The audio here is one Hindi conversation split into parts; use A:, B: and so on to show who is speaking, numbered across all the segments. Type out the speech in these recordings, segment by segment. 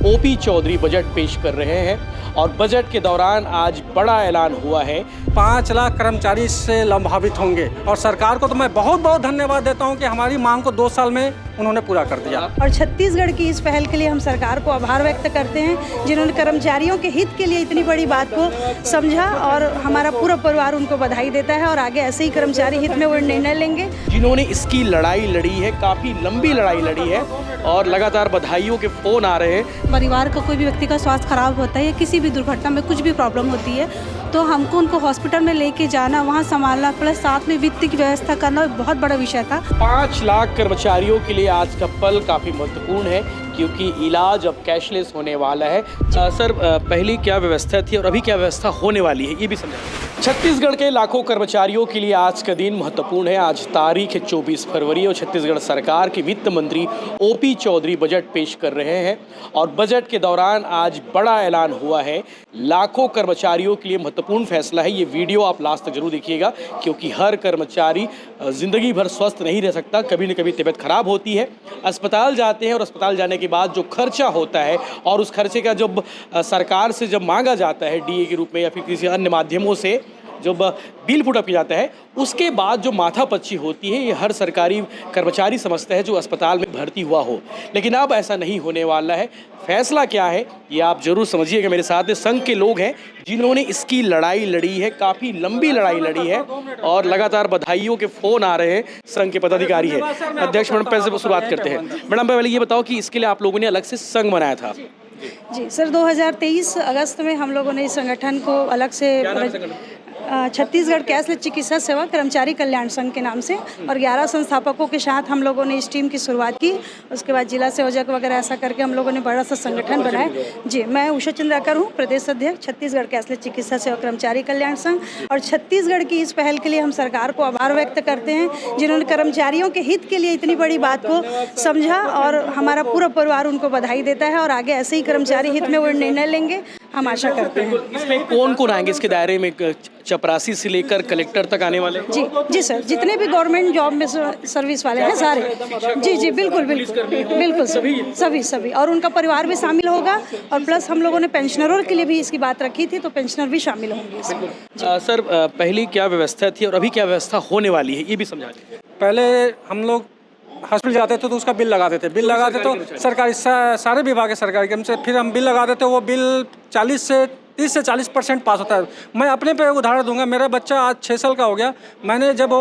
A: ओपी चौधरी बजट पेश कर रहे हैं और बजट के दौरान आज बड़ा ऐलान हुआ है।
B: 5 लाख कर्मचारी इससे लाभान्वित होंगे और सरकार को तो मैं बहुत बहुत धन्यवाद देता हूं कि हमारी मांग को 2 साल में उन्होंने पूरा कर दिया।
C: और छत्तीसगढ़ की इस पहल के लिए हम सरकार को आभार व्यक्त करते हैं, जिन्होंने कर्मचारियों के हित के लिए इतनी बड़ी बात को समझा और हमारा पूरा परिवार उनको बधाई देता है और आगे ऐसे ही कर्मचारी हित में वो निर्णय लेंगे।
A: जिन्होंने इसकी लड़ाई लड़ी है, काफ़ी लंबी लड़ाई लड़ी है और लगातार बधाइयों के फ़ोन आ रहे हैं।
C: परिवार का कोई भी व्यक्ति का स्वास्थ्य खराब होता है या किसी भी दुर्घटना में कुछ भी प्रॉब्लम होती है तो हमको उनको हॉस्पिटल में लेके जाना, वहाँ संभालना, प्लस साथ में वित्त की व्यवस्था करना बहुत बड़ा विषय था।
A: 5 लाख कर्मचारियों के लिए आज का पल काफ़ी महत्वपूर्ण है क्योंकि इलाज अब कैशलेस होने वाला है। सर, पहली क्या व्यवस्था थी और अभी क्या व्यवस्था होने वाली है, ये भी समझें। छत्तीसगढ़ के लाखों कर्मचारियों के लिए आज का दिन महत्वपूर्ण है। आज तारीख है 24 फरवरी और छत्तीसगढ़ सरकार के वित्त मंत्री ओपी चौधरी बजट पेश कर रहे हैं और बजट के दौरान आज बड़ा ऐलान हुआ है। लाखों कर्मचारियों के लिए महत्वपूर्ण फैसला है। ये वीडियो आप लास्ट तक जरूर देखिएगा क्योंकि हर कर्मचारी ज़िंदगी भर स्वस्थ नहीं रह सकता, कभी न कभी तबीयत खराब होती है, अस्पताल जाते हैं और अस्पताल जाने के बाद जो खर्चा होता है और उस खर्चे का जब सरकार से जब मांगा जाता है डीए के रूप में या फिर किसी अन्य माध्यमों से जब बिल पुट अप किया जाता है, उसके बाद जो माथापच्ची होती है ये हर सरकारी कर्मचारी समझता है जो अस्पताल में भर्ती हुआ हो। लेकिन अब ऐसा नहीं होने वाला है। फैसला क्या है ये आप जरूर समझिएगा। मेरे साथ में संघ के लोग हैं जिन्होंने इसकी लड़ाई लड़ी है, काफ़ी लंबी लड़ाई लड़ी है और लगातार बधाइयों के फ़ोन आ रहे हैं। संघ के पदाधिकारी है। अध्यक्ष मैडम, पहले से शुरुआत करते हैं। मैडम, पहले ये बताओ कि इसके लिए आप लोगों ने अलग से संघ बनाया था।
C: जी सर, 2023 अगस्त में हम लोगों ने इस संगठन को अलग से छत्तीसगढ़ कैशलेस चिकित्सा सेवा कर्मचारी कल्याण संघ के नाम से और 11 संस्थापकों के साथ हम लोगों ने इस टीम की शुरुआत की। उसके बाद जिला संयोजक वगैरह ऐसा करके हम लोगों ने बड़ा सा संगठन बनाया। जी, मैं उषा चंद्राकर हूँ, प्रदेश अध्यक्ष छत्तीसगढ़ कैशलेस चिकित्सा सेवा कर्मचारी कल्याण संघ। और छत्तीसगढ़ की इस पहल के लिए हम सरकार को आभार व्यक्त करते हैं, जिन्होंने कर्मचारियों के हित के लिए इतनी बड़ी बात को समझा और हमारा पूरा परिवार उनको बधाई देता है और आगे ऐसे ही कर्मचारी हित में वो निर्णय लेंगे, हम आशा करते हैं।
A: इसमें कौन कौन आएंगे इसके दायरे में? चपरासी से लेकर कलेक्टर तक आने वाले?
C: जी सर, जितने भी गवर्नमेंट जॉब में सर्विस वाले हैं सारे। जी बिल्कुल बिल्कुल सभी और उनका परिवार भी शामिल होगा और प्लस हम लोगों ने पेंशनरों के लिए भी इसकी बात रखी थी तो पेंशनर भी शामिल होंगे इसमें।
A: सर, पहली क्या व्यवस्था थी और अभी क्या व्यवस्था होने वाली है, ये भी समझा दीजिए।
B: पहले हम लोग हॉस्पिटल जाते थे तो उसका बिल लगाते थे, तो सरकारी सारे विभाग के सरकारी कर्म से फिर हम बिल लगा देते, वो बिल 30 से 40% पास होता है। मैं अपने पे उदाहरण दूंगा। मेरा बच्चा आज 6 साल का हो गया। मैंने जब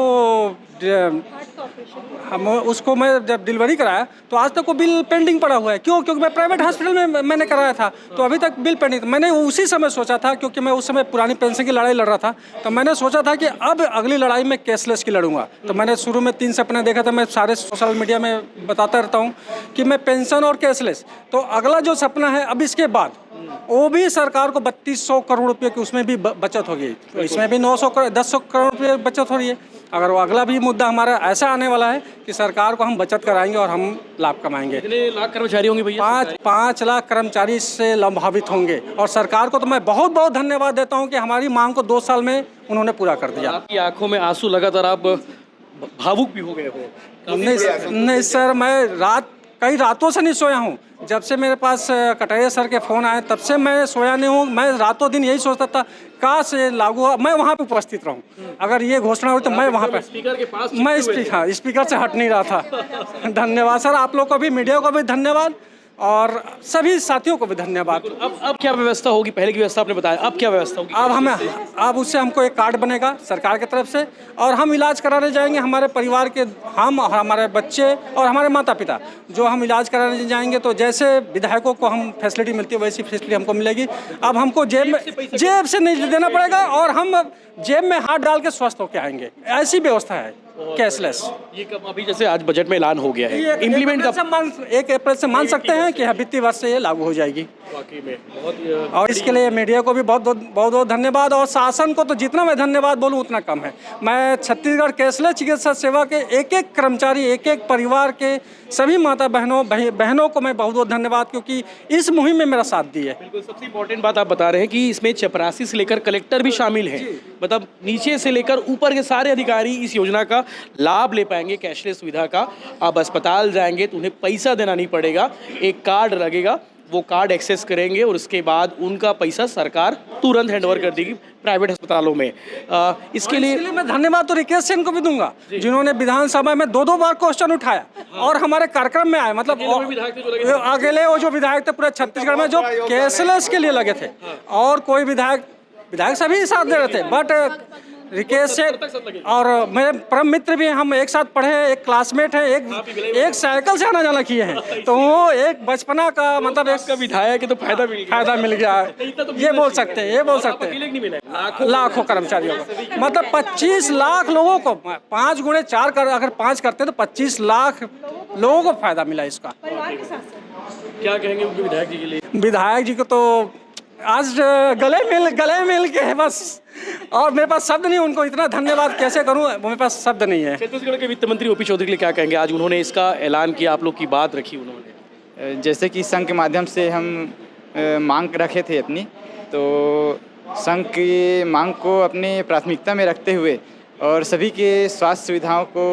B: उसको मैं जब डिलीवरी कराया तो आज तक वो बिल पेंडिंग पड़ा हुआ है। क्योंकि मैं प्राइवेट हॉस्पिटल में मैंने कराया था तो अभी तक बिल पेंडिंग। मैंने उसी समय सोचा था, क्योंकि मैं उस समय पुरानी पेंशन की लड़ाई लड़ रहा था, तो मैंने सोचा था कि अब अगली लड़ाई में कैशलेस की लड़ूंगा। तो मैंने शुरू में 3 सपने देखा था। मैं सारे सोशल मीडिया में बताता रहता हूँ कि मैं पेंशन और कैशलेस। तो अगला जो सपना है अब इसके बाद वो भी सरकार को 3200 करोड़ रुपये की उसमें भी बचत होगी, तो इसमें भी 10 करोड़ रुपये बचत हो रही है। अगर वो अगला भी मुद्दा हमारा ऐसा आने वाला है कि सरकार को हम बचत कराएंगे और हम लाभ कमाएंगे।
A: कितने लाख कर्मचारी होंगे भैया?
B: 5 लाख कर्मचारी इससे लाभान्वित होंगे और सरकार को तो मैं बहुत बहुत धन्यवाद देता हूँ कि हमारी मांग को 2 साल में उन्होंने पूरा कर दिया।
A: आपकी आंखों में आंसू, लगातार आप भावुक भी हो गए हो।
B: नहीं सर, मैं कई रातों से नहीं सोया हूँ। जब से मेरे पास कटारिया सर के फ़ोन आए तब से मैं सोया नहीं हूँ। मैं रातों दिन यही सोचता था काश लागू हो, मैं वहाँ पे उपस्थित रहूँ। अगर ये घोषणा हुई तो मैं वहाँ पे
A: स्पीकर के पास
B: स्पीकर से हट नहीं रहा था। धन्यवाद सर, आप लोग को भी, मीडिया को भी धन्यवाद और सभी साथियों को भी धन्यवाद।
A: अब क्या व्यवस्था होगी? पहले की व्यवस्था आपने बताया, अब क्या व्यवस्था होगी?
B: अब उससे हमको एक कार्ड बनेगा सरकार की तरफ से और हम इलाज कराने जाएंगे। हमारे परिवार के, हम और हमारे बच्चे और हमारे माता पिता, जो हम इलाज कराने जाएंगे तो जैसे विधायकों को हम फैसिलिटी मिलती है वैसी फैसिलिटी हमको मिलेगी। अब हमको जेब से नहीं देना पड़ेगा और हम जेब में हाथ डाल के स्वस्थ होकर आएंगे, ऐसी व्यवस्था है कैशलेस।
A: ये कब, अभी जैसे आज बजट में ऐलान हो गया है, इम्प्लीमेंट कब?
B: 1 अप्रैल से मान सकते हैं कि वित्तीय वर्ष से ये लागू हो जाएगी।
A: वाकई में बहुत
B: और इसके लिए मीडिया को भी बहुत बहुत धन्यवाद और शासन को तो जितना मैं धन्यवाद बोलूं उतना कम है। मैं छत्तीसगढ़ कैशलेस चिकित्सा सेवा के एक कर्मचारी, एक परिवार के सभी माता बहनों को मैं बहुत धन्यवाद, क्योंकि इस मुहिम में मेरा साथ दी है।
A: बिल्कुल, सबसे इम्पोर्टेंट बात आप बता रहे हैं कि इसमें चपरासी से लेकर कलेक्टर भी शामिल हैं। मतलब नीचे से लेकर ऊपर के सारे अधिकारी इस योजना का लाभ ले पाएंगे, कैशलेस सुविधा का। आप अस्पताल जाएंगे तो उन्हें पैसा देना नहीं पड़ेगा, एक कार्ड लगेगा वो कार्ड एक्सेस करेंगे और उसके बाद उनका पैसा सरकार तुरंत हैंडओवर कर देगी प्राइवेट अस्पतालों में। इसके लिए
B: मैं धन्यवाद तो रिकेश सिंह को भी दूंगा, जिन्होंने विधानसभा में 2-2 बार क्वेश्चन उठाया और हमारे कार्यक्रम में आए। मतलब अकेले वो जो विधायक थे पूरे छत्तीसगढ़ में जो कैशलेस के लिए लगे थे, और कोई विधायक सभी साथ दे रहे थे, बट रिकेश से और मेरे परम मित्र भी हैं, हम एक साथ पढ़े, एक क्लासमेट है, एक साइकिल से आना जाना किए हैं, तो वो एक बचपना का मतलब एक
A: विधायक है तो फायदा मिल
B: गया है, ये बोल सकते हैं, लाखों कर्मचारियों को, मतलब 25 लाख लोगों को 5 गुणे 4 कर अगर 5 करते तो 25 लाख लोगों को फायदा मिला इसका।
A: क्या कहेंगे उनके विधायक जी के लिए?
B: विधायक जी को तो आज गले मिल के है बस, और मेरे पास शब्द नहीं, उनको इतना धन्यवाद कैसे करूं, मेरे पास शब्द नहीं है।
A: छत्तीसगढ़ के वित्त मंत्री ओपी चौधरी के लिए क्या कहेंगे? आज उन्होंने इसका ऐलान किया, आप लोग की बात रखी उन्होंने।
D: जैसे कि संघ के माध्यम से हम मांग रखे थे अपनी, तो संघ की मांग को अपनी प्राथमिकता में रखते हुए और सभी के स्वास्थ्य सुविधाओं को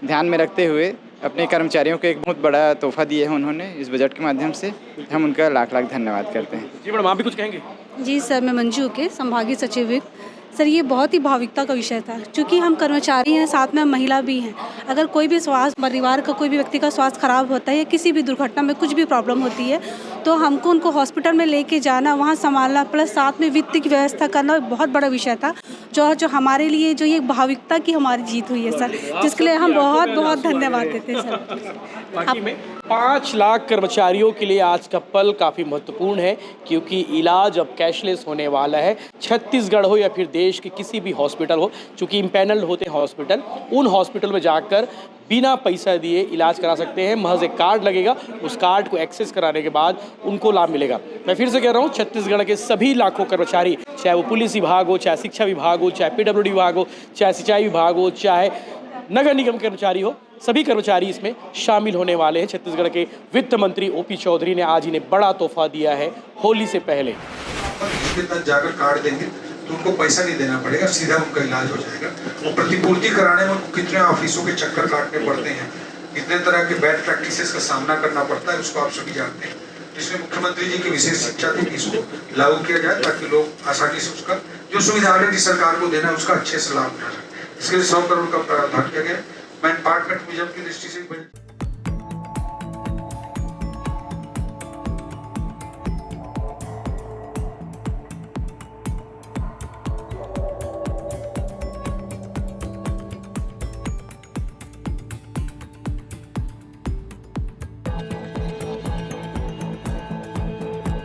D: ध्यान में रखते हुए अपने कर्मचारियों को एक बहुत बड़ा तोहफा दिए हैं उन्होंने इस बजट के माध्यम से। हम उनका लाख लाख धन्यवाद करते हैं।
A: जी मैडम, आप भी कुछ कहेंगे?
E: जी सर, मैं मंजू के संभागीय सचिव वित्त। सर, ये बहुत ही भावुकता का विषय था, क्योंकि हम कर्मचारी हैं, साथ में महिला भी हैं। अगर कोई भी स्वास्थ्य परिवार का कोई भी व्यक्ति का स्वास्थ्य खराब होता है या किसी भी दुर्घटना में कुछ भी प्रॉब्लम होती है, तो हमको उनको हॉस्पिटल में लेके जाना, वहाँ संभालना, प्लस साथ में वित्त की व्यवस्था करना बहुत बड़ा विषय था, जो हमारे लिए जो ये भावुकता की हमारी जीत हुई है सर, जिसके लिए हम बहुत बहुत धन्यवाद देते हैं सर।
A: 5 लाख कर्मचारियों के लिए आज का पल काफ़ी महत्वपूर्ण है, क्योंकि इलाज अब कैशलेस होने वाला है। छत्तीसगढ़ हो या फिर देश के किसी भी हॉस्पिटल हो, चूँकि इम्पैनल्ड होते हैं हॉस्पिटल, उन हॉस्पिटल में जाकर बिना पैसा दिए इलाज करा सकते हैं। महज एक कार्ड लगेगा, उस कार्ड को एक्सेस कराने के बाद उनको लाभ मिलेगा। मैं फिर से कह रहा हूँ, छत्तीसगढ़ के सभी लाखों कर्मचारी, चाहे वो पुलिस विभाग हो, चाहे शिक्षा विभाग हो, चाहे PWD विभाग हो, चाहे सिंचाई विभाग हो, चाहे नगर निगम कर्मचारी हो, सभी कर्मचारी इसमें शामिल होने वाले हैं। छत्तीसगढ़ के वित्त मंत्री ओपी चौधरी ने आज इन्हें बड़ा तोहफा दिया है होली से पहले।
F: जाकर कार्ड देंगे तो उनको पैसा नहीं देना पड़ेगा, सीधा उनका इलाज हो जाएगा। प्रतिपूर्ति कराने में उनको कितने ऑफिसों के चक्कर काटने पड़ते हैं, कितने तरह के बैड प्रैक्टिसेस का सामना करना पड़ता है, उसको आप सभी जानते हैं। इसलिए मुख्यमंत्री जी की विशेष शिक्षा थी कि इसको लागू किया जाए, ताकि लोग आसानी से उसका जो सुविधा ऑलरेडी सरकार को देना है उसका अच्छे से लाभ उठा सकें। इसके लिए 100 करोड़ का प्रावधान किया गया। मैं डिपार्टमेंट मुजब की दृष्टि से